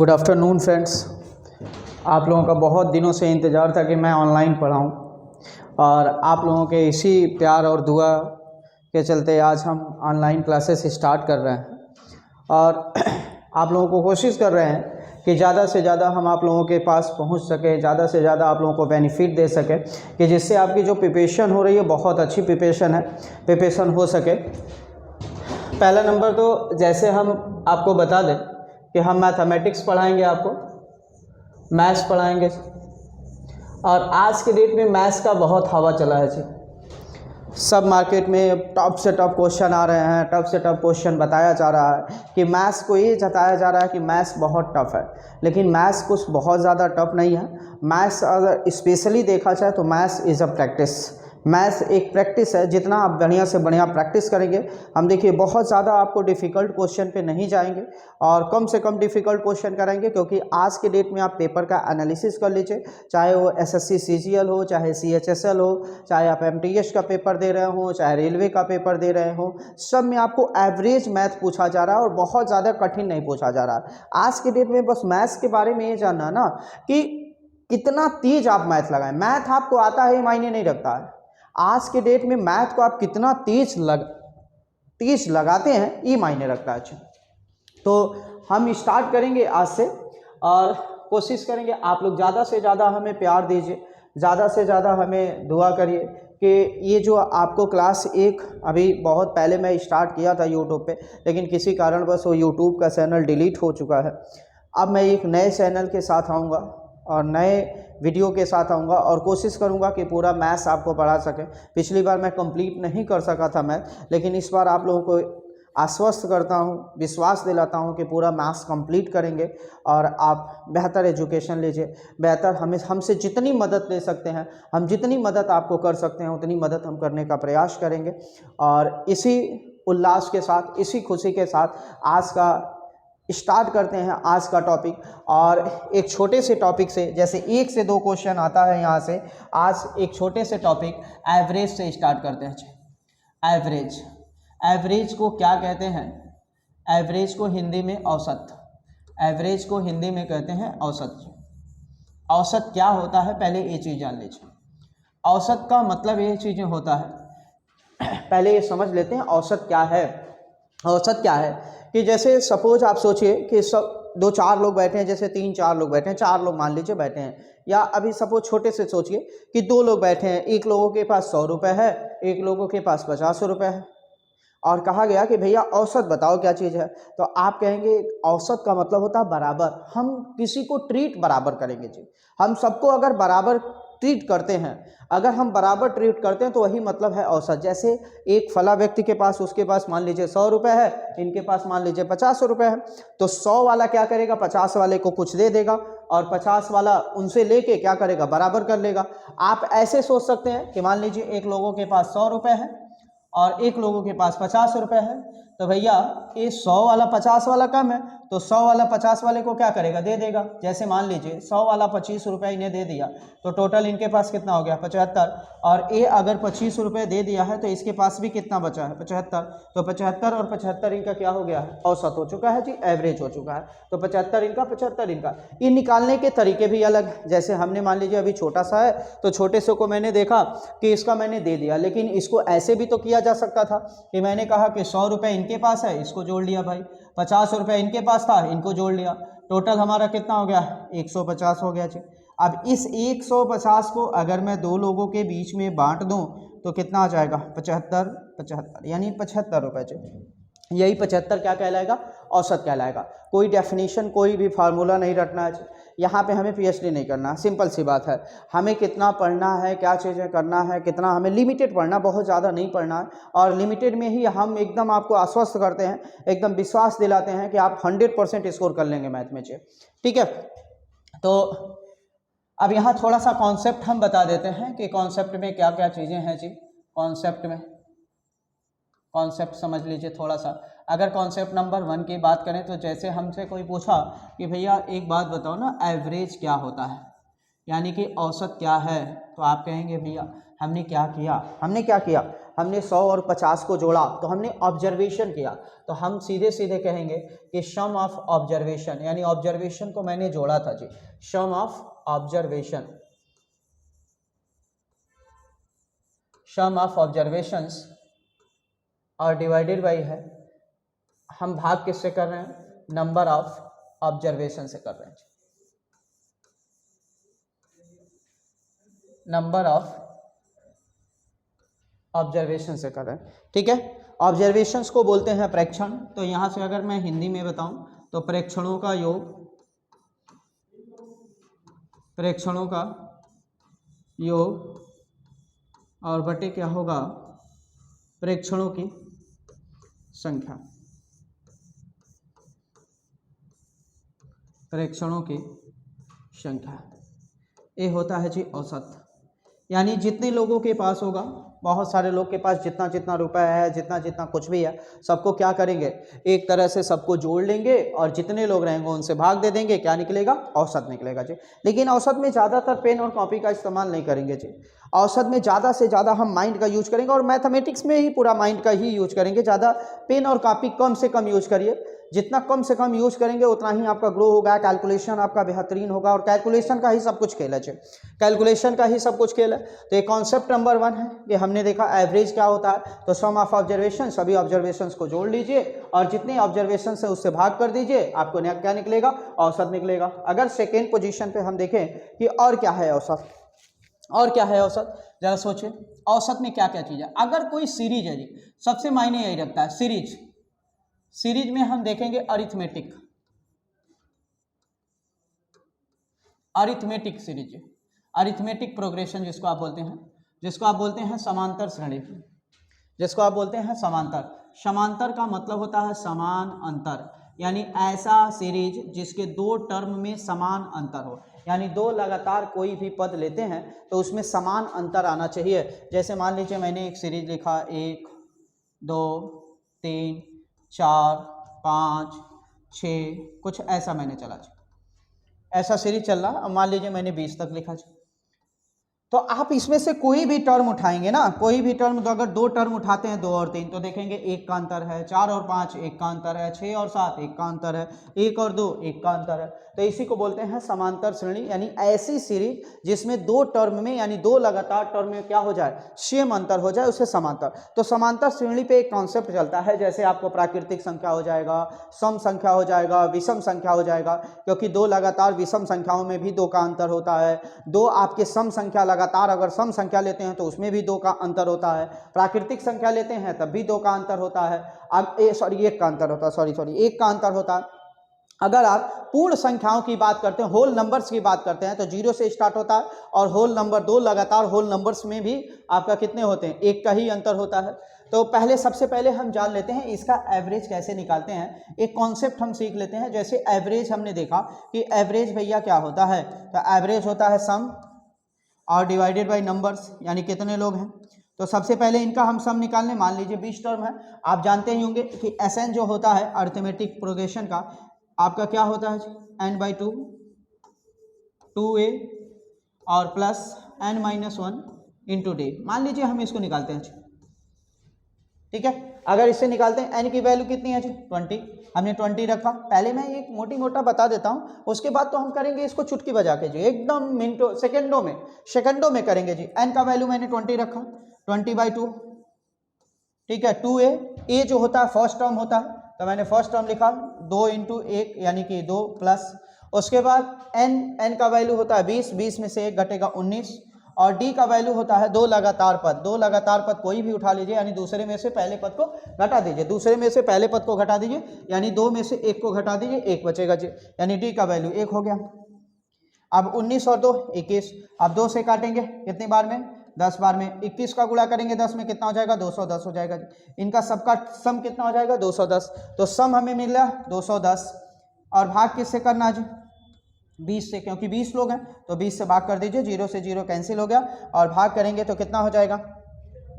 Good afternoon friends. आप लोगों का बहुत दिनों से इंतज़ार था कि मैं ऑनलाइन पढ़ाऊं और आप लोगों के इसी प्यार और दुआ के चलते आज हम ऑनलाइन क्लासेस स्टार्ट कर रहे हैं और आप लोगों को कोशिश कर रहे हैं कि ज़्यादा से ज़्यादा हम आप लोगों के पास पहुंच सके, ज़्यादा से ज़्यादा आप लोगों को बेनिफिट दे सके कि जिससे आपकी जो प्रिपरेशन हो रही है बहुत अच्छी प्रिपरेशन हो सके। पहला नंबर तो जैसे हम आपको बता दें कि हम मैथमेटिक्स पढ़ाएंगे, आपको मैथ्स पढ़ाएंगे और आज के डेट में मैथ्स का बहुत हवा चला है जी। सब मार्केट में टॉप से टॉप क्वेश्चन आ रहे हैं, टॉप से टॉप क्वेश्चन बताया जा रहा है कि मैथ्स को ये जताया जा रहा है कि मैथ्स बहुत टफ़ है, लेकिन मैथ्स कुछ बहुत ज़्यादा टफ नहीं है। मैथ्स अगर स्पेशली देखा जाए तो maths is a practice. Maths एक प्रैक्टिस है, जितना आप बढ़िया से बढ़िया प्रैक्टिस करेंगे, हम देखिए बहुत ज़्यादा आपको डिफ़िकल्ट क्वेश्चन पे नहीं जाएंगे और कम से कम डिफ़िकल्ट क्वेश्चन कराएंगे, क्योंकि आज के डेट में आप पेपर का एनालिसिस कर लीजिए, चाहे वो एसएससी सीजीएल हो, चाहे सीएचएसएल हो, चाहे आप एमटीएस का पेपर दे रहे हो, चाहे रेलवे का पेपर दे रहे हो, सब में आपको एवरेज मैथ पूछा जा रहा है और बहुत ज़्यादा कठिन नहीं पूछा जा रहा है। आज के डेट में बस मैथ्स के बारे में ये जानना है ना कि कितना तेज आप मैथ लगाएं। मैथ आपको आता है ये मायने नहीं रखता है, आज के डेट में मैथ को आप कितना तेज लगाते हैं ये मायने रखता है। तो हम स्टार्ट करेंगे आज से और कोशिश करेंगे आप लोग ज़्यादा से ज़्यादा हमें प्यार दीजिए, ज़्यादा से ज़्यादा हमें दुआ करिए कि ये जो आपको क्लास एक अभी बहुत पहले मैं स्टार्ट किया था यूट्यूब पे, लेकिन किसी कारणवश वो यूट्यूब का चैनल डिलीट हो चुका है। अब मैं एक नए चैनल के साथ आऊँगा और नए वीडियो के साथ आऊँगा और कोशिश करूँगा कि पूरा मैथ्स आपको पढ़ा सकें। पिछली बार मैं कंप्लीट नहीं कर सका था मैथ, लेकिन इस बार आप लोगों को आश्वस्त करता हूँ, विश्वास दिलाता हूँ कि पूरा मैथ्स कंप्लीट करेंगे और आप बेहतर एजुकेशन लीजिए। बेहतर हमसे जितनी मदद ले सकते हैं, हम जितनी मदद आपको कर सकते हैं उतनी मदद हम करने का प्रयास करेंगे। और इसी उल्लास के साथ, इसी खुशी के साथ आज का स्टार्ट करते हैं आज का टॉपिक। और एक छोटे से टॉपिक से, जैसे 1 से 2 क्वेश्चन आता है यहाँ से, आज एक छोटे से टॉपिक एवरेज से स्टार्ट करते हैं। एवरेज को क्या कहते हैं? एवरेज को हिंदी में औसत, एवरेज को हिंदी में कहते हैं औसत। औसत क्या होता है पहले ये चीज़ जान लीजिए। औसत का मतलब ये चीज़ें होता है, पहले ये समझ लेते हैं औसत क्या है। औसत क्या है कि जैसे सपोज आप सोचिए कि सब 2-4 लोग बैठे हैं, जैसे 3-4 लोग बैठे हैं, 4 लोग मान लीजिए बैठे हैं, या अभी सपोज छोटे से सोचिए कि 2 लोग बैठे हैं, एक लोगों के पास 100 रुपये है, एक लोगों के पास 50 रुपये है और कहा गया कि भैया औसत बताओ क्या चीज़ है। तो आप कहेंगे औसत का मतलब होता है बराबर, हम किसी को ट्रीट बराबर करेंगे जी। हम सबको अगर बराबर ट्रीट करते हैं, अगर हम बराबर ट्रीट करते हैं तो वही मतलब है औसत। जैसे एक फला व्यक्ति के पास, उसके पास मान लीजिए 100 रुपये है, इनके पास मान लीजिए 50 रुपये है, तो 100 वाला क्या करेगा, 50 वाले को कुछ दे देगा और 50 वाला उनसे लेके क्या करेगा, बराबर कर लेगा। आप ऐसे सोच सकते हैं कि मान लीजिए एक लोगों के पास 100 रुपये है और एक लोगों के पास 50 रुपये है, तो भैया ये 100 वाला 50 वाला कम है, तो 100 वाला 50 वाले को क्या करेगा, दे देगा। जैसे मान लीजिए 100 वाला 25 रुपये इन्हें दे दिया, तो टोटल इनके पास कितना हो गया, 75। और ये अगर 25 रुपये दे दिया है तो इसके पास भी कितना बचा है, 75। तो 75 और 75 इनका क्या हो गया है, औसत हो चुका है जी, एवरेज हो चुका है। तो 75 इनका, 75 इनका। ये निकालने के तरीके भी अलग। जैसे हमने मान लीजिए अभी छोटा सा है तो छोटे से को मैंने देखा कि इसका मैंने दे दिया, लेकिन इसको ऐसे भी तो किया जा सकता था कि मैंने कहा कि 100 रुपये इनके पास है, इसको जोड़ लिया भाई, 50 रुपये इनके पास था, इनको जोड़ लिया, टोटल हमारा कितना हो गया, 150 हो गया जी। अब इस 150 को अगर मैं 2 लोगों के बीच में बांट दूं तो कितना आ जाएगा, 75, यानी 75 रुपये जी। यही 75 क्या कहलाएगा, औसत कहलाएगा। कोई डेफिनेशन, कोई भी फार्मूला नहीं रटना है। यहाँ पे हमें पीएचडी नहीं करना, सिंपल सी बात है। हमें कितना पढ़ना है, क्या चीज़ें करना है, कितना हमें लिमिटेड पढ़ना, बहुत ज़्यादा नहीं पढ़ना है, और लिमिटेड में ही हम एकदम आपको आश्वस्त करते हैं, एकदम विश्वास दिलाते हैं कि आप 100% स्कोर कर लेंगे मैथ में जी। ठीक है, तो अब यहाँ थोड़ा सा कॉन्सेप्ट हम बता देते हैं कि कॉन्सेप्ट में क्या क्या चीज़ें हैं जी। कॉन्सेप्ट समझ लीजिए थोड़ा सा। अगर कॉन्सेप्ट नंबर 1 की बात करें तो जैसे हमसे कोई पूछा कि भैया एक बात बताओ ना, एवरेज क्या होता है, यानी कि औसत क्या है, तो आप कहेंगे भैया हमने क्या किया, हमने 100 और 50 को जोड़ा तो हमने ऑब्जर्वेशन किया, तो हम सीधे सीधे कहेंगे कि सम ऑफ ऑब्जर्वेशन, यानी ऑब्जर्वेशन को मैंने जोड़ा था जी, sum of observation, sum of observations और डिवाइडेड बाई है, हम भाग किससे कर रहे हैं, नंबर ऑफ ऑब्जर्वेशन से कर रहे हैं, नंबर ऑफ ऑब्जर्वेशन से कर रहे हैं। ठीक है, ऑब्जर्वेशंस को बोलते हैं प्रेक्षण। तो यहाँ से अगर मैं हिंदी में बताऊं तो प्रेक्षणों का योग, प्रेक्षणों का योग और बटे क्या होगा, प्रेक्षणों की संख्या, प्रेक्षणों की संख्या, ये होता है जी औसत। यानी जितने लोगों के पास होगा, बहुत सारे लोग के पास जितना जितना रुपए है, जितना जितना कुछ भी है, सबको क्या करेंगे, एक तरह से सबको जोड़ लेंगे और जितने लोग रहेंगे उनसे भाग दे देंगे, क्या निकलेगा, औसत निकलेगा जी। लेकिन औसत में ज़्यादातर पेन और कॉपी का इस्तेमाल नहीं करेंगे जी। औसत में ज़्यादा से ज़्यादा हम माइंड का यूज करेंगे और मैथमेटिक्स में ही पूरा माइंड का ही यूज करेंगे। ज़्यादा पेन और कॉपी कम से कम यूज करिए, जितना कम से कम यूज करेंगे उतना ही आपका ग्रो होगा, कैलकुलेशन आपका बेहतरीन होगा। और कैलकुलेशन का ही सब कुछ खेल है, कैलकुलेशन का ही सब कुछ खेल है। तो ये कॉन्सेप्ट नंबर 1 है कि हमने देखा एवरेज क्या होता है, तो सम ऑफ ऑब्जर्वेशन, सभी ऑब्जर्वेशंस को जोड़ लीजिए और जितने ऑब्जर्वेशन है उससे भाग कर दीजिए, आपको क्या निकलेगा, औसत निकलेगा। अगर सेकेंड पोजीशन पे हम देखें कि और क्या है औसत, और क्या है औसत, जरा सोचिए औसत में क्या क्या चीज़ है। अगर कोई सीरीज है जी, सबसे मायने यही रखता है सीरीज, सीरीज में हम देखेंगे arithmetic, arithmetic series, arithmetic progression जिसको आप बोलते हैं, जिसको आप बोलते हैं समांतर श्रेणी, जिसको आप बोलते हैं समांतर। समांतर का मतलब होता है समान अंतर, यानी ऐसा सीरीज जिसके दो टर्म में समान अंतर हो, यानी दो लगातार कोई भी पद लेते हैं तो उसमें समान अंतर आना चाहिए। जैसे मान लीजिए मैंने एक सीरीज लिखा 1 2 3 4 5 6, कुछ ऐसा मैंने चला, ऐसा सीरीज चल रहा। अब मान लीजिए मैंने 20 तक लिखा, तो आप इसमें से कोई भी टर्म उठाएंगे ना, कोई भी टर्म, तो अगर दो टर्म उठाते हैं 2 और 3 तो देखेंगे 1 का अंतर है, 4 और 5 1 का अंतर है, 6 और 7 1 का अंतर है, 1 और 2 1 का अंतर है। तो इसी को बोलते हैं समांतर श्रेणी, यानी ऐसी सीरीज जिसमें दो टर्म में, यानी दो लगातार टर्म में क्या हो जाए, सेम अंतर हो जाए, उसे समांतर। तो समांतर श्रेणी पे एक कॉन्सेप्ट चलता है, जैसे आपको प्राकृतिक संख्या हो जाएगा, सम संख्या हो जाएगा, विषम संख्या हो जाएगा, क्योंकि दो लगातार विषम संख्याओं में भी 2 का अंतर होता है। दो आपके सम संख्या लगातार अगर सम संख्या लेते हैं तो उसमें भी 2 का अंतर होता है। प्राकृतिक संख्या लेते हैं तब भी 2 का अंतर होता है। अब 1 का अंतर होता है, 1 का अंतर होता है। अगर आप पूर्ण संख्याओं की बात करते हैं, होल नंबर्स की बात करते हैं, तो 0 से स्टार्ट होता है और होल नंबर 2 लगातार होल नंबर्स में भी आपका कितने होते हैं, 1 का ही अंतर होता है। तो पहले सबसे पहले हम जान लेते हैं इसका एवरेज कैसे निकालते हैं। एक कॉन्सेप्ट हम सीख लेते हैं। जैसे एवरेज हमने देखा कि एवरेज भैया क्या होता है, तो एवरेज होता है सम और डिवाइडेड बाय नंबर्स, यानी कितने लोग हैं। तो सबसे पहले इनका हम सम निकालने, मान लीजिए 20 टर्म है। आप जानते ही होंगे कि एसएन जो होता है अरिथमेटिक प्रोग्रेशन का, आपका क्या होता है, n/2 2a और प्लस n-1 इंटू डे। मान लीजिए हम इसको निकालते हैं, ठीक है। अगर इससे निकालते हैं n की वैल्यू कितनी है जी, 20, हमने 20 रखा। पहले मैं एक मोटी मोटा बता देता हूँ, उसके बाद तो हम करेंगे इसको चुटकी बजा के जी, एकदम मिनटों सेकंडों में करेंगे जी। n का वैल्यू मैंने 20 रखा, 20/2, ठीक है। 2a, a जो होता है फर्स्ट टर्म होता है, तो मैंने फर्स्ट टर्म लिखा 2 × 1 यानी कि 2 प्लस, उसके बाद n का वैल्यू होता है 20, 20 में से 1 घटेगा 19, और d का वैल्यू होता है 2 लगातार पद। 2 लगातार पद कोई भी उठा लीजिए, यानी दूसरे में से पहले पद को घटा दीजिए, दूसरे में से पहले पद को घटा दीजिए, यानी 2 में से 1 को घटा दीजिए, 1 बचेगा जी, यानी d का वैल्यू 1 हो गया। अब 19 और 2 21, अब 2 से काटेंगे कितनी बार में, 10 बार में। 21 का गुणा करेंगे 10 में, कितना हो जाएगा, 210 हो जाएगा जी। इनका सबका सम कितना हो जाएगा, 210। तो सम हमें मिल रहा 210, और भाग किससे करना जी, 20 से, क्योंकि 20 लोग हैं तो 20 से भाग कर दीजिए, 0 से 0 कैंसिल हो गया, और भाग करेंगे तो कितना हो जाएगा,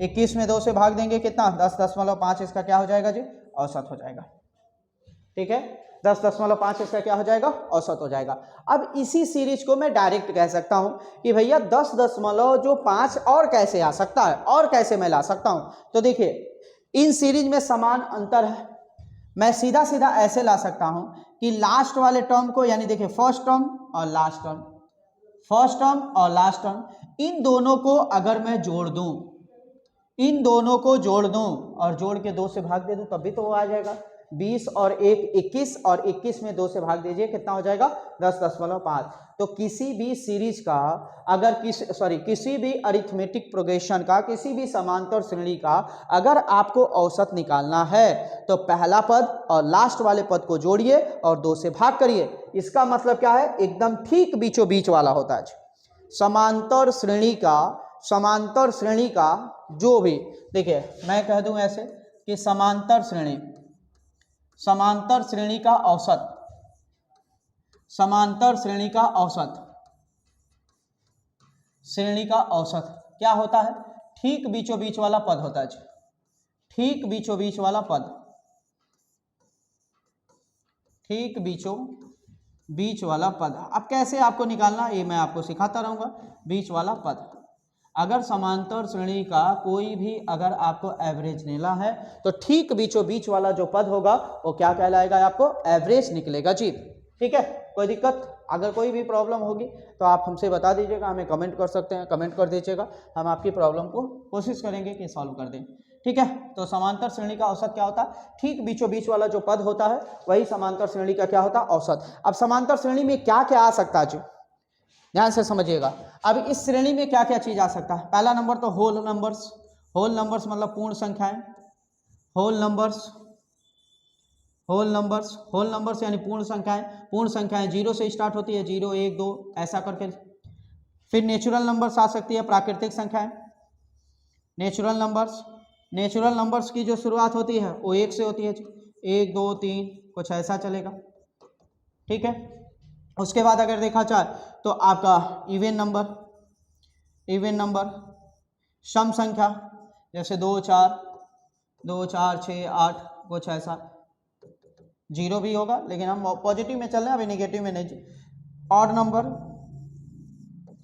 21 में 2 से भाग देंगे कितना, 10.5, इसका क्या हो जाएगा जी, औसत हो जाएगा, ठीक है। 10.5 इसका क्या हो जाएगा, औसत हो जाएगा। अब इसी सीरीज को मैं डायरेक्ट कह सकता हूं कि भैया 10.5 और कैसे आ सकता है, और कैसे मैं ला सकता हूं। तो देखिए इन सीरीज में समान अंतर है, मैं सीधा सीधा ऐसे ला सकता हूं कि लास्ट वाले टर्म को, यानी देखिए फर्स्ट टर्म और लास्ट टर्म, फर्स्ट टर्म और लास्ट टर्म, इन दोनों को अगर मैं जोड़ दूं, इन दोनों को जोड़ दूं और जोड़ के 2 से भाग दे दूं तब भी तो वो आ जाएगा। 20 और 1 21, और 21 में 2 से भाग दीजिए, कितना हो जाएगा 10.5। तो किसी भी सीरीज का अगर किसी भी अरिथमेटिक प्रोग्रेशन का, किसी भी समांतर श्रेणी का अगर आपको औसत निकालना है तो पहला पद और लास्ट वाले पद को जोड़िए और 2 से भाग करिए। इसका मतलब क्या है, एकदम ठीक बीचों बीच वाला होता है। समांतर श्रेणी का जो भी, देखिए मैं कह दूं ऐसे कि समांतर श्रेणी का औसत, समांतर श्रेणी का औसत क्या होता है, ठीक बीचों बीच वाला पद होता है, ठीक बीचों बीच वाला पद, ठीक बीचों बीच वाला पद। अब कैसे आपको निकालना ये मैं आपको सिखाता रहूंगा। बीच वाला पद, अगर समांतर श्रेणी का कोई भी अगर आपको एवरेज लेना है तो ठीक बीचों बीच वाला जो पद होगा वो क्या कहलाएगा, आपको एवरेज निकलेगा जी। ठीक है, कोई दिक्कत, अगर कोई भी प्रॉब्लम होगी तो आप हमसे बता दीजिएगा, हमें कमेंट कर सकते हैं, कमेंट कर दीजिएगा, हम आपकी प्रॉब्लम को कोशिश करेंगे कि सॉल्व कर दें। ठीक है, तो समांतर श्रेणी का औसत क्या होता है, ठीक बीचों बीच वाला जो पद होता है वही समांतर श्रेणी का क्या होता है, औसत। अब समांतर श्रेणी में क्या क्या आ सकता है जी, ध्यान से समझिएगा। अब इस श्रेणी में क्या क्या चीज आ सकता है, पहला नंबर तो होल नंबर्स, होल नंबर्स मतलब पूर्ण संख्याएं, होल नंबर्स यानी पूर्ण संख्याएं 0 से स्टार्ट होती है, 0 1 2 ऐसा करके। फिर नेचुरल नंबर्स आ सकती है, प्राकृतिक संख्याएं, नेचुरल नंबर्स की जो शुरुआत होती है वो 1 से होती है, 1 2 3 कुछ ऐसा चलेगा। ठीक है, उसके बाद अगर देखा जाए तो आपका इवन नंबर, सम संख्या जैसे 2 4 6 8 कुछ ऐसा, 0 भी होगा लेकिन हम पॉजिटिव में चल रहे हैं, अभी नेगेटिव में नहीं। ऑड नंबर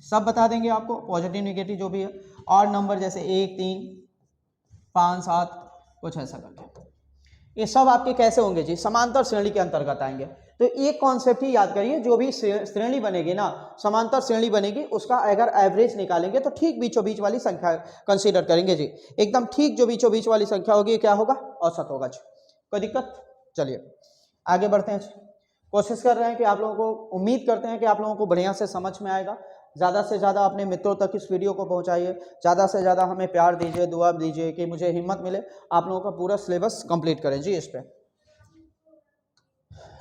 सब बता देंगे आपको, पॉजिटिव नेगेटिव जो भी है। ऑड नंबर जैसे 1 3 5 7 कुछ ऐसा करके, ये सब आपके कैसे होंगे जी, समांतर श्रेणी के अंतर्गत आएंगे। तो एक कॉन्सेप्ट ही याद करिए, जो भी श्रेणी बनेगी ना, समांतर श्रेणी बनेगी, उसका अगर एवरेज निकालेंगे तो ठीक बीचों बीच वाली संख्या कंसीडर करेंगे जी, एकदम ठीक जो बीचों बीच वाली संख्या होगी क्या होगा, औसत होगा जी। कोई दिक्कत, चलिए आगे बढ़ते हैं। कोशिश कर रहे हैं कि आप लोगों को, उम्मीद करते हैं कि आप लोगों को बढ़िया से समझ में आएगा। ज़्यादा से ज़्यादा अपने मित्रों तक इस वीडियो को पहुंचाइए, ज़्यादा से ज़्यादा हमें प्यार दीजिए, दुआ दीजिए कि मुझे हिम्मत मिले, आप लोगों का पूरा सिलेबस कंप्लीट करें जी इस पर।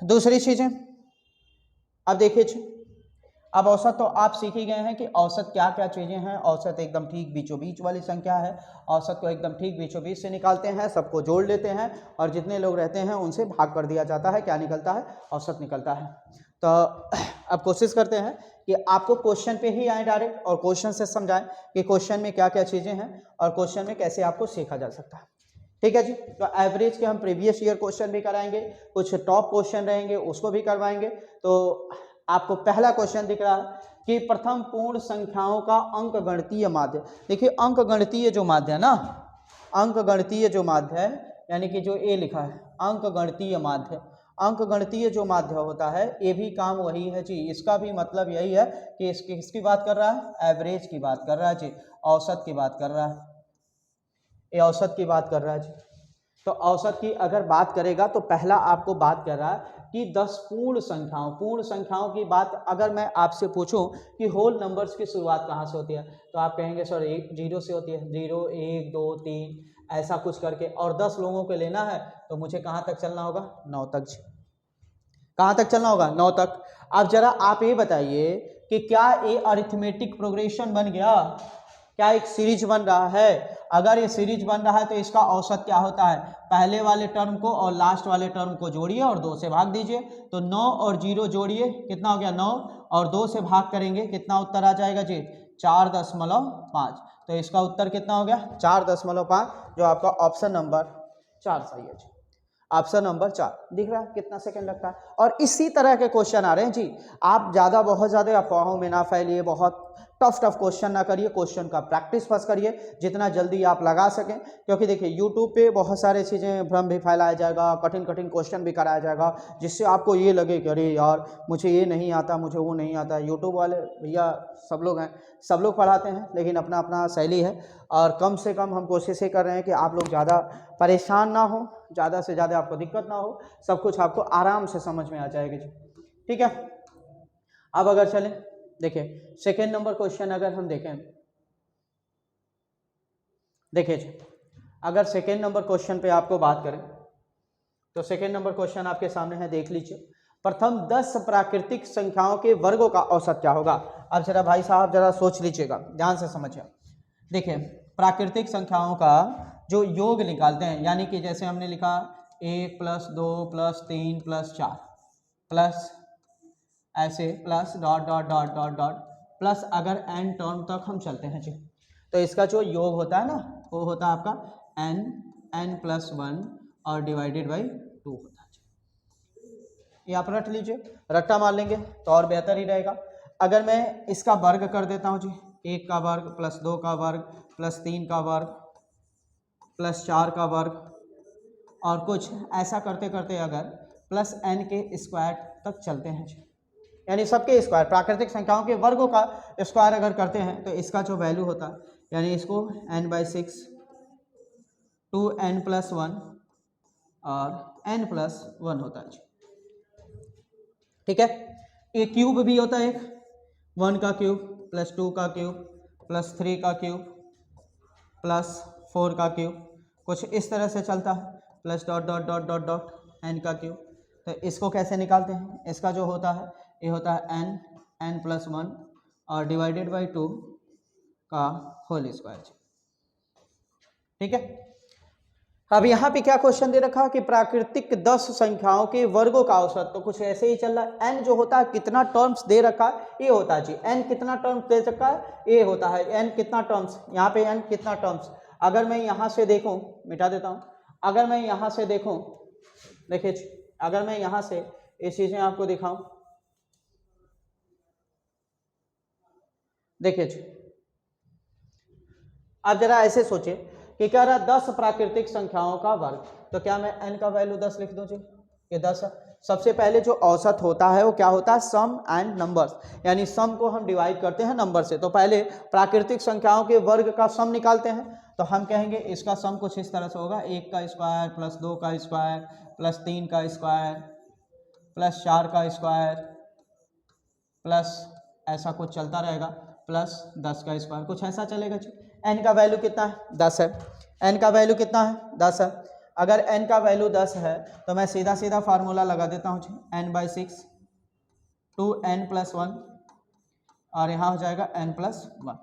दूसरी चीज़ें अब देखिए जी, अब औसत तो आप सीख ही गए हैं कि औसत क्या क्या चीज़ें हैं। औसत एकदम ठीक बीचों बीच वाली संख्या है, औसत को एकदम ठीक बीचों बीच से निकालते हैं, सबको जोड़ लेते हैं और जितने लोग रहते हैं उनसे भाग कर दिया जाता है, क्या निकलता है, औसत निकलता है। तो अब कोशिश करते हैं कि आपको क्वेश्चन पे ही आए डायरेक्ट और क्वेश्चन से समझाएं कि क्वेश्चन में क्या क्या चीज़ें हैं और क्वेश्चन में कैसे आपको सीखा जा सकता है। ठीक है जी, तो एवरेज के हम प्रीवियस ईयर क्वेश्चन भी कराएंगे, कुछ टॉप क्वेश्चन रहेंगे उसको भी करवाएंगे। तो आपको पहला क्वेश्चन दिख रहा है कि प्रथम पूर्ण संख्याओं का अंकगणितीय माध्य। देखिए अंकगणितीय जो माध्य है ना, अंकगणितीय जो माध्य है, यानी कि जो ए लिखा है अंकगणितीय माध्य, अंकगणितीय जो माध्य होता है ये भी काम वही है जी। इसका भी मतलब यही है कि इसकी बात कर रहा है, एवरेज की बात कर रहा है जी, औसत की बात कर रहा है, ये औसत की बात कर रहा है जी। तो औसत की अगर बात करेगा तो पहला आपको बात कर रहा है कि 10 पूर्ण संख्याओं की बात अगर मैं आपसे पूछूं कि होल नंबर्स की शुरुआत कहाँ से होती है तो आप कहेंगे सर 0 से होती है, 0 1 2 3 ऐसा कुछ करके, और 10 लोगों को लेना है तो मुझे कहाँ तक चलना होगा, 9 तक। कहाँ तक चलना होगा, 9 तक। अब जरा आप ये बताइए कि क्या ये अरिथमेटिक प्रोग्रेशन बन गया, क्या एक सीरीज बन रहा है। अगर ये सीरीज बन रहा है तो इसका औसत क्या होता है, पहले वाले टर्म को और लास्ट वाले टर्म को जोड़िए और 2 से भाग दीजिए। तो 9 और 0 जोड़िए, कितना हो गया 9, और 2 से भाग करेंगे, कितना उत्तर आ जाएगा जी, 4.5। तो इसका उत्तर कितना हो गया 4.5, जो आपका ऑप्शन नंबर 4 सही है जी। ऑप्शन नंबर 4 दिख रहा है कितना सेकंड लगता है। और इसी तरह के क्वेश्चन आ रहे हैं जी। आप बहुत ज़्यादा अफवाहों में ना फैलिए, बहुत टफ क्वेश्चन ना करिए, क्वेश्चन का प्रैक्टिस बस करिए जितना जल्दी आप लगा सकें। क्योंकि देखिए यूट्यूब पे बहुत सारे चीज़ें भ्रम भी फैलाया जाएगा, कठिन क्वेश्चन भी कराया जाएगा, जिससे आपको ये लगे कि अरे यार मुझे ये नहीं आता, मुझे वो नहीं आता। यूट्यूब वाले भैया सब लोग हैं, सब लोग पढ़ाते हैं, लेकिन अपना अपना शैली है। और कम से कम हम कोशिश ये कर रहे हैं कि आप लोग ज़्यादा परेशान ना हो, ज़्यादा से ज़्यादा आपको दिक्कत ना हो, सब कुछ आपको आराम से समझ में आ जाएगी जी। ठीक है, अब अगर चलें देखिए सेकेंड नंबर क्वेश्चन अगर हम देखें, देखिए जी अगर सेकेंड नंबर क्वेश्चन पे आपको बात करें तो सेकेंड नंबर क्वेश्चन आपके सामने है, देख लीजिए। प्रथम 10 प्राकृतिक संख्याओं के वर्गों का औसत क्या होगा। अब जरा भाई साहब जरा सोच लीजिएगा, ध्यान से समझिए। देखिए प्राकृतिक संख्याओं का जो योग निकालते हैं, यानी कि जैसे हमने लिखा 1 + 2 + 3 + 4 प्लस ऐसे plus dot dot dot dot dot plus अगर n टर्म तक हम चलते हैं जी, तो इसका जो योग होता है ना वो होता है आपका n+1 और डिवाइडेड बाई 2 होता है। ये आप रट लीजिए, रट्टा मार लेंगे तो और बेहतर ही रहेगा। अगर मैं इसका वर्ग कर देता हूँ जी, 1 का वर्ग प्लस 2 का वर्ग प्लस 3 का वर्ग प्लस 4 का वर्ग और कुछ ऐसा करते करते अगर प्लस n के स्क्वायर तक चलते हैं जी, यानी सबके स्क्वायर प्राकृतिक संख्याओं के वर्गों का स्क्वायर अगर करते हैं तो इसका जो वैल्यू होता है, यानी इसको n/6 2n+1 और n+1 होता है जी। ठीक है, ये क्यूब भी होता है, एक 1 का क्यूब प्लस 2 का क्यूब प्लस 3 का क्यूब प्लस 4 का क्यूब, कुछ इस तरह से चलता है, plus dot dot dot dot dot n का क्यूब। तो इसको कैसे निकालते हैं, इसका जो होता है ये होता है n+1 और डिवाइडेड बाई 2 का होल स्क्वायर। ठीक है, अब यहाँ पे क्या क्वेश्चन दे रखा कि प्राकृतिक 10 संख्याओं के वर्गों का औसत, तो कुछ ऐसे ही चल रहा है। n जो होता है कितना टर्म्स दे रखा है, ये होता है जी n कितना टर्म्स दे रखा है, ये होता है n कितना टर्म्स, यहाँ पे n कितना टर्म्स। अगर मैं यहाँ से देखूँ, मिटा देता हूँ, अगर मैं यहाँ से देखूँ, देखिए अगर मैं यहाँ से ये चीज़ें आपको दिखाऊँ, देखिए आप जरा ऐसे सोचिए कि कह रहा 10 प्राकृतिक संख्याओं का वर्ग, तो क्या मैं n का वैल्यू 10 लिख दूं जी, ये 10 है। सबसे पहले जो औसत होता है वो क्या होता है, सम एंड नंबर्स, यानी सम को हम डिवाइड करते हैं नंबर से। तो पहले प्राकृतिक संख्याओं के वर्ग का सम निकालते हैं, तो हम कहेंगे इसका सम कुछ इस तरह से होगा, 1 का स्क्वायर प्लस 2 का स्क्वायर प्लस 3 का स्क्वायर प्लस 4 का स्क्वायर प्लस ऐसा कुछ चलता रहेगा प्लस 10 का स्क्वायर, कुछ ऐसा चलेगा जी। n का वैल्यू कितना है, 10 है। n का वैल्यू कितना है, 10 है। अगर n का वैल्यू 10 है तो मैं सीधा सीधा फार्मूला लगा देता हूँ जी, n/6 2n+1 और यहाँ हो जाएगा n+1।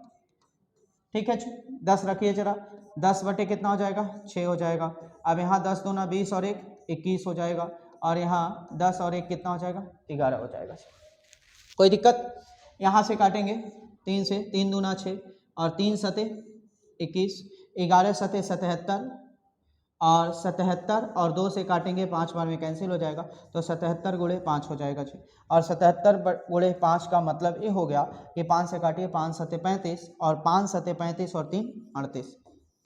ठीक है जी, 10 रखिए जरा, 10 बटे कितना हो जाएगा, 6 हो जाएगा। अब यहाँ 10 दूना 20 और 1 21 हो जाएगा, और यहाँ 10 और 1 कितना हो जाएगा, 11 हो जाएगा। कोई दिक्कत, यहाँ से काटेंगे 3 से, 3 दूना 6 और 3 सते 21, 11 सते 77 और 77 और 2 से काटेंगे 5 बार में कैंसिल हो जाएगा, तो 77 गुणे 5 हो जाएगा जी। और 77 गुणे 5 का मतलब ये हो गया कि 5 से काटिए, 5 सते 35 और 5 सते 35 और 3 38,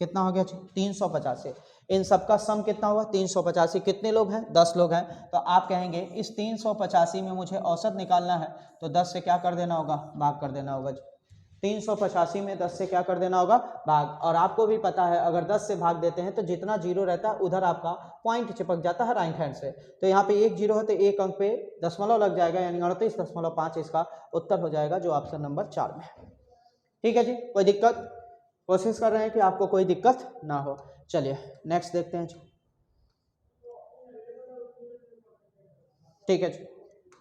कितना हो गया जी, 385। इन सबका सम कितना हुआ, 385। कितने लोग हैं, 10 लोग हैं। तो आप कहेंगे इस 385 में मुझे औसत निकालना है, तो 10 से क्या कर देना होगा, भाग कर देना होगा जी। 385 में 10 से क्या कर देना होगा, भाग। और आपको भी पता है अगर 10 से भाग देते हैं तो जितना जीरो रहता है उधर आपका पॉइंट चिपक जाता है राइट हैंड से। तो यहाँ पे 1 जीरो है तो 1 अंक पे दशमलव लग जाएगा, यानी 38.5 इसका उत्तर हो जाएगा, जो ऑप्शन नंबर 4 में है। ठीक है जी, कोई दिक्कत, कोशिश कर रहे हैं कि आपको कोई दिक्कत ना हो। चलिए नेक्स्ट देखते हैं जी। ठीक है जी,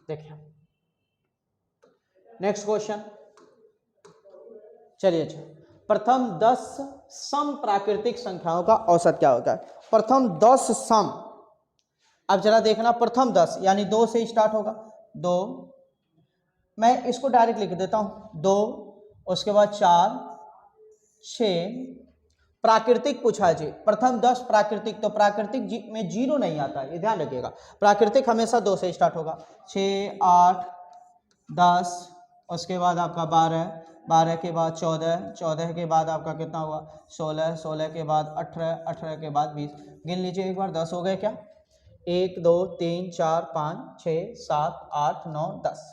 देखिए नेक्स्ट क्वेश्चन, चलिए अच्छा, प्रथम 10 सम प्राकृतिक संख्याओं का औसत क्या होता है। प्रथम 10 सम, अब जरा देखना, प्रथम 10 यानी 2 से स्टार्ट होगा, 2, मैं इसको डायरेक्ट लिख देता हूं, 2, उसके बाद 4 6, प्राकृतिक पूछा जी, प्रथम 10 प्राकृतिक, तो प्राकृतिक में 0 नहीं आता है, ये ध्यान रखिएगा। प्राकृतिक हमेशा 2 से स्टार्ट होगा। 6, 8, 10, उसके बाद आपका 12, 12 के बाद 14, 14 के बाद आपका कितना हुआ 16, 16 के बाद 18, 18 के बाद 20। गिन लीजिए एक बार, 10 हो गए क्या? 1, 2, 3, 4, 5, 6, 7, 8, 9, 10।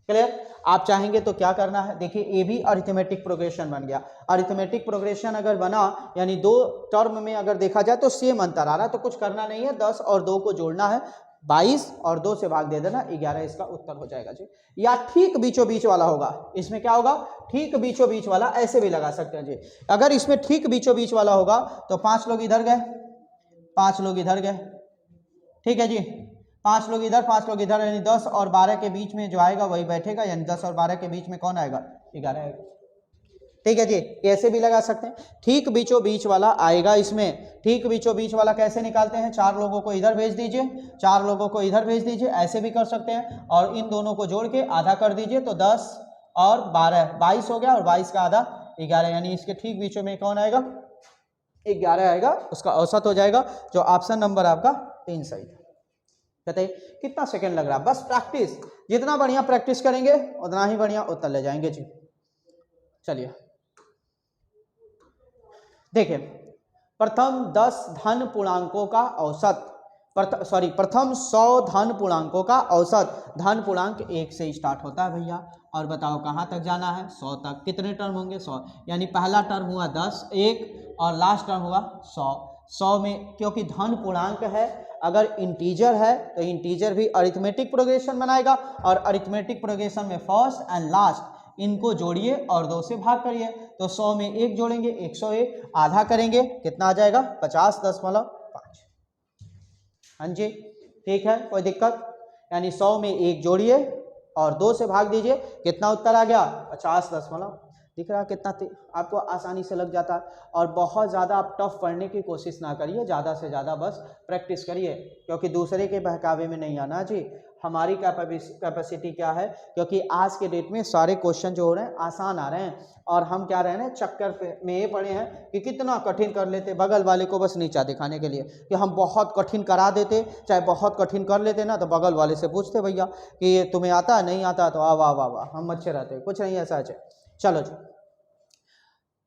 क्लियर? आप चाहेंगे तो क्या करना है, देखिए ये भी अरिथमेटिक प्रोग्रेशन बन गया। अरिथमेटिक प्रोग्रेशन अगर बना, यानी 2 टर्म में अगर देखा जाए तो सेम अंतर आ रहा, तो कुछ करना नहीं है, 10 और 2 को जोड़ना है, 22 और 2 से भाग दे देना, 11 इसका उत्तर हो जाएगा जी। या ठीक बीचों बीच वाला होगा, इसमें क्या होगा, ठीक बीचों बीच वाला, ऐसे भी लगा सकते हैं जी। अगर इसमें ठीक बीचों बीच वाला होगा तो 5 लोग इधर गए, 5 लोग इधर गए, ठीक है जी, 5 लोग इधर, 5 लोग इधर, यानी 10 और 12 के बीच में जो आएगा वही बैठेगा, यानी 10 और 12 के बीच में कौन आएगा, 11 आएगा। ठीक है जी, ऐसे भी लगा सकते हैं, ठीक बीचों बीच वाला आएगा इसमें। ठीक बीचों बीच वाला कैसे निकालते हैं, 4 लोगों को इधर भेज दीजिए, 4 लोगों को इधर भेज दीजिए, ऐसे भी कर सकते हैं, और इन दोनों को जोड़ के आधा कर दीजिए, तो 10 और 12 22 हो गया, और 22 का आधा 11, यानी इसके ठीक बीचों में कौन आएगा, 11 आएगा, उसका औसत हो जाएगा, जो ऑप्शन नंबर आपका 3 सही है। कहते कितना सेकंड लग रहा है, बस प्रैक्टिस, जितना बढ़िया प्रैक्टिस करेंगे उतना ही बढ़िया उत्तर ले जाएंगे जी। चलिए देखिए, प्रथम 10 धन पूर्णांकों का औसत, प्रथम 100 धन पूर्णांकों का औसत, धन पूर्णांक 1 से स्टार्ट होता है भैया, और बताओ कहाँ तक जाना है, 100 तक। कितने टर्म होंगे, 100, यानी पहला टर्म हुआ 10, 1, और लास्ट टर्म हुआ 100। 100 में क्योंकि धन पूर्णांक है, अगर इंटीजर है तो इंटीजर भी अरिथमेटिक प्रोग्रेशन बनाएगा, और अरिथमेटिक प्रोग्रेशन में फर्स्ट एंड लास्ट इनको जोड़िए और 2 से भाग करिए, तो 100 में 1 जोड़ेंगे 101, आधा करेंगे कितना आ जाएगा 50.5। हाँ जी, ठीक है, कोई दिक्कत, यानी 100 में 1 जोड़िए और 2 से भाग दीजिए, कितना उत्तर आ गया 50. दिख रहा कितना आपको आसानी से लग जाता है। और बहुत ज़्यादा आप टफ पढ़ने की कोशिश ना करिए, ज़्यादा से ज़्यादा बस प्रैक्टिस करिए, क्योंकि दूसरे के बहकावे में नहीं आना जी। हमारी कैपेसिटी क्या है, क्योंकि आज के डेट में सारे क्वेश्चन जो हो रहे हैं आसान आ रहे हैं, और हम क्या रहे हैं चक्कर में ये पड़े हैं कि कितना कठिन कर लेते बगल वाले को, बस नीचा दिखाने के लिए कि हम बहुत कठिन करा देते, चाहे बहुत कठिन कर लेते ना, तो बगल वाले से पूछते भैया कि ये तुम्हें आता है, नहीं आता, तो वाह वाह वाह वाह हम अच्छे रहते, कुछ नहीं ऐसा है। चलो जी,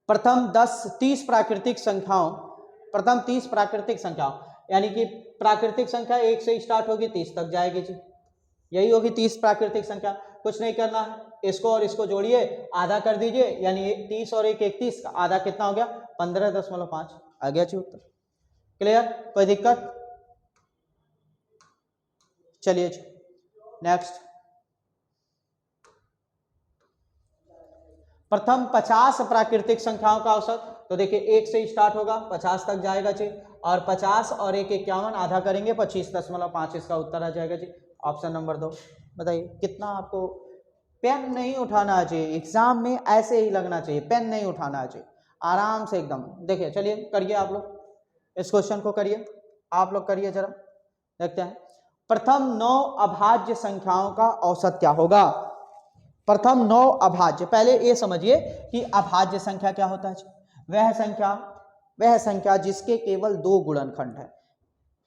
प्रथम 30 प्राकृतिक संख्याओं, प्रथम 30 प्राकृतिक संख्याओं, यानी कि प्राकृतिक संख्या 1 से स्टार्ट होगी 30 तक जाएगी जी, यही होगी 30 प्राकृतिक संख्या। कुछ नहीं करना है, इसको और इसको जोड़िए, आधा कर दीजिए, यानी 30 और 1 31 का आधा कितना हो गया 15.5 आ गया जी उत्तर। क्लियर, कोई दिक्कत? चलिए जी नेक्स्ट, प्रथम 50 प्राकृतिक संख्याओं का औसत, तो देखिए 1 से स्टार्ट होगा 50 तक जाएगा जी, और 50 और 1 51, आधा करेंगे 25.5, इसका उत्तर आ जाएगा जी ऑप्शन नंबर 2। बताइए कितना आपको, पेन नहीं उठाना चाहिए एग्जाम में, ऐसे ही लगना चाहिए, पेन नहीं उठाना चाहिए, आराम से एकदम। देखिए चलिए करिए आप लोग इस क्वेश्चन को, करिए आप लोग, करिए जरा, देखते हैं। प्रथम 9 अभाज्य संख्याओं का औसत क्या होगा, प्रथम 9 अभाज्य, पहले ये समझिए कि अभाज्य संख्या क्या होता है। वह संख्या जिसके केवल 2 गुणनखंड है,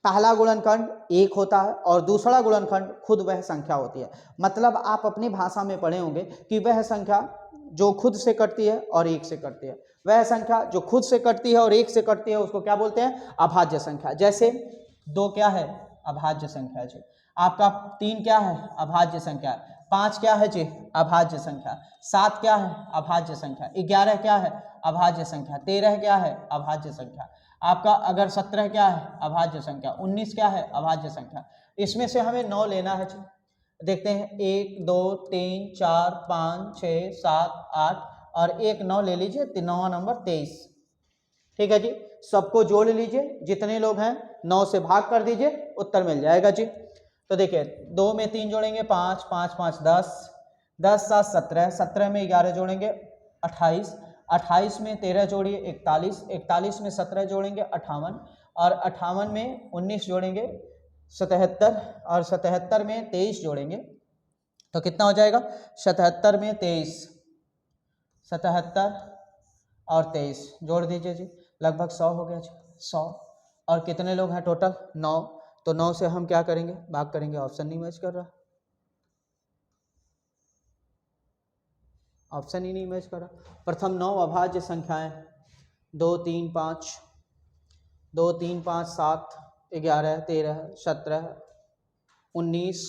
पहला गुणनखंड 1 होता है और दूसरा गुणनखंड खुद वह संख्या होती है। मतलब आप अपनी भाषा में पढ़े होंगे कि वह संख्या जो खुद से कटती है और 1 से कटती है, वह संख्या जो खुद से कटती है और 1 से कटती है उसको क्या बोलते हैं, अभाज्य संख्या। जैसे 2 क्या है, अभाज्य संख्या जी, आपका 3 क्या है, अभाज्य संख्या, 5 क्या है जी, अभाज्य संख्या, 7 क्या है, अभाज्य संख्या, 11 क्या है, अभाज्य संख्या, 13 क्या है, अभाज्य संख्या, आपका अगर 17 क्या है, अभाज्य संख्या, 19 क्या है, अभाज्य संख्या। इसमें से हमें 9 लेना है जी, देखते हैं 1 2 3 4 5 6 7 8 और 1 9 ले लीजिए, 9वां नंबर 23। ठीक है जी, सबको जोड़ लीजिए, जितने लोग हैं 9 से भाग कर दीजिए, उत्तर मिल जाएगा जी। तो देखिए 2 में 3 जोड़ेंगे 5, 5 5 10, 10 7 17, 17 में 11 जोड़ेंगे 28, 28 में 13 जोड़िए 41, 41 में 17 जोड़ेंगे 58, और 58 में 19 जोड़ेंगे 77, और 77 में 23 जोड़ेंगे तो कितना हो जाएगा, 77 में 23, 77 और 23 जोड़ दीजिए जी, लगभग 100 हो गया जी, 100। और कितने लोग हैं टोटल? 9। तो 9 से हम क्या करेंगे? भाग करेंगे। ऑप्शन नहीं मैच कर रहा, ऑप्शन ही नहीं मैच कर रहा। प्रथम 9 अभाज्य संख्याएं 2 3 5, 2 3 5 7 11 13 17 19,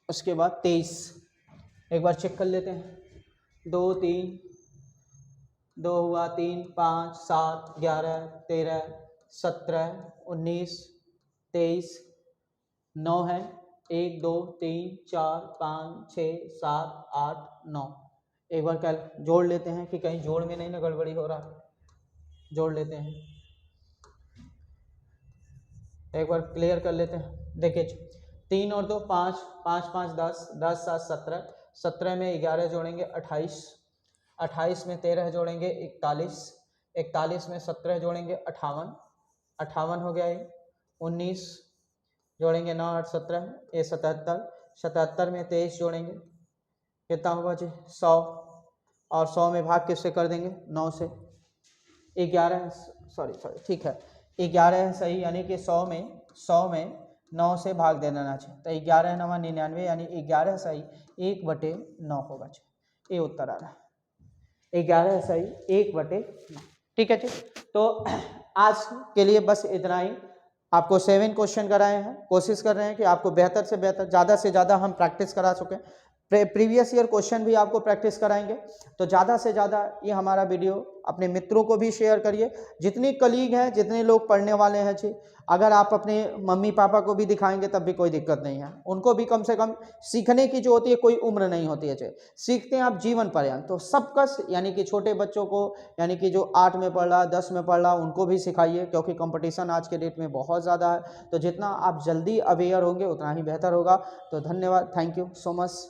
उसके बाद 23। एक बार चेक कर लेते हैं। 2 3, 2 हुआ, 3 5 7 11 13 17 19 23, 9 है। 1 2 3 4 5 6 7 8 9। एक बार कल जोड़ लेते हैं कि कहीं जोड़ में नहीं ना गड़बड़ी हो रहा। जोड़ लेते हैं, एक बार क्लियर कर लेते हैं। देखिए 3 और 2 5, 5 5 10, 10 7 17, 17 में 11 जोड़ेंगे 28, 28 में 13 जोड़ेंगे 41, 41 में 17 जोड़ेंगे 58, 58 हो गया ये। 19 जोड़ेंगे 9 8 17, ये 77, 77 में 23 जोड़ेंगे, कितना होगा जी? 100। और 100 में भाग किससे कर देंगे? 9 से। 11, सॉरी ठीक है, 11 है सही, यानी कि 100 में 9 से भाग दे देना चाहिए। तो 11 9 99, यानी 11 सही 1/9 होगा चाहिए। ये उत्तर आ रहा है, 11 सही 1/9। ठीक है जी। तो आज के लिए बस इतना ही। आपको 7 क्वेश्चन कराए हैं, कोशिश कर रहे हैं कि आपको बेहतर से बेहतर, ज़्यादा से ज़्यादा हम प्रैक्टिस करा सकें। प्रीवियस ईयर क्वेश्चन भी आपको प्रैक्टिस कराएंगे। तो ज़्यादा से ज़्यादा ये हमारा वीडियो अपने मित्रों को भी शेयर करिए, जितने कलीग हैं, जितने लोग पढ़ने वाले हैं जी। अगर आप अपने मम्मी पापा को भी दिखाएंगे तब भी कोई दिक्कत नहीं है, उनको भी कम से कम सीखने की जो होती है कोई उम्र नहीं होती है जी, सीखते हैं आप जीवन पर्यंत। तो सबका, यानी कि छोटे बच्चों को, यानी कि जो 8 में पढ़ रहा, 10 में पढ़ रहा, उनको भी सिखाइए, क्योंकि कंपटीशन आज के डेट में बहुत ज़्यादा है। तो जितना आप जल्दी अवेयर होंगे उतना ही बेहतर होगा। तो धन्यवाद, थैंक यू सो मच।